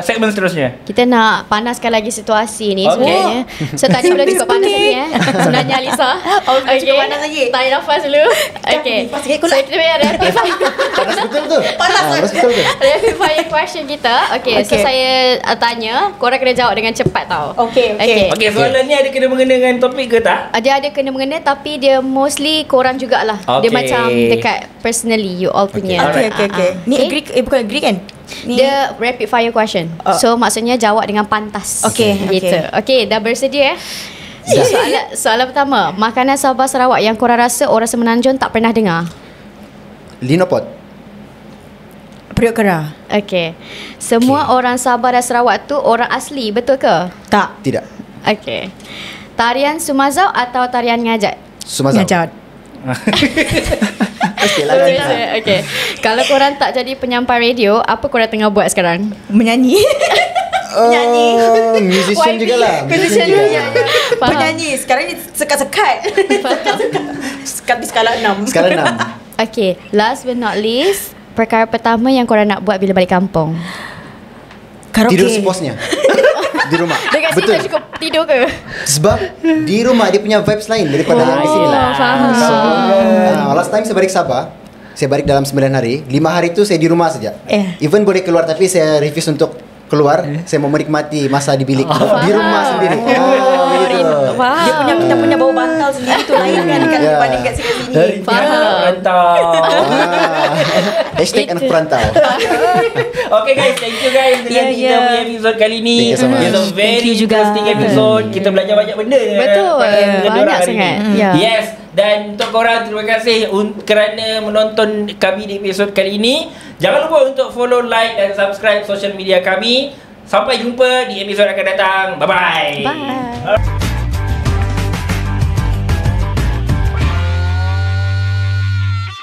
segmen seterusnya. Kita nak panaskan lagi situasi ni Okay. sebenarnya. So tadi belum cukup panas lagi sebenarnya Alisa. belum cukup panas lagi. Tarik nafas dulu. Okay. nafas sikit, So kita punya rapid fire. Panas betul tu. Panas betul tu. Rapid fire question kita. Okay, so Okay. saya tanya, korang kena jawab dengan cepat tau. Okay. Okay, soalan ni ada kena mengena dengan topik ke tak? Dia ada kena mengena tapi dia mostly korang jugalah. Dia Okay. macam dekat personally you all punya. Okay. Ni agree, bukan agree kan? Ni Dia rapid fire question. So maksudnya jawab dengan pantas. Okay, Gitu. Okay, dah bersedia Soalan pertama, makanan Sabah Sarawak yang korang rasa orang Semenanjung tak pernah dengar. Linopot. periuk kera. Okay. Semua orang Sabah dan Sarawak tu orang asli, betul ke? Tak. Tidak. Okay. Tarian Sumazau atau tarian Ngajat? Sumazau. Ngajat. Okay. Kalau korang tak jadi penyampai radio, apa korang tengah buat sekarang? Menyanyi. Menyanyi. Musician jugalah. Musician juga. Faham. Penyanyi. Sekarang ni sekat-sekat. Sekat di skala 6. Skala 6. Okay. Last but not least, perkara pertama yang korang nak buat bila balik kampung? Karaoke. Tidur sepuasnya. Di rumah. Dekat sini tak cukup tidur ke? Sebab di rumah dia punya vibes lain daripada di sini lah. Faham. Last time saya balik Sabah, saya balik dalam 9 hari. 5 hari tu saya di rumah saja. Even boleh keluar tapi saya refuse untuk keluar. Saya mau menikmati masa di bilik di rumah sendiri. Begitu. Faham. Dia punya, kita punya bau bantal sendiri tu lain kan dekat dibanding kat sini. Dari pihak rantau. Hashtag anak perantau. Okay guys, thank you guys dengan kita punya episode kali ni. Thank you so much. It's a very interesting episode. Kita belajar banyak benda dengan Betul. dengan Banyak diorang hari sangat. ni. Ya. Yes. Dan untuk korang, terima kasih kerana menonton kami di episod kali ini. Jangan lupa untuk follow, like dan subscribe social media kami. Sampai jumpa di episod akan datang. Bye-bye. Bye.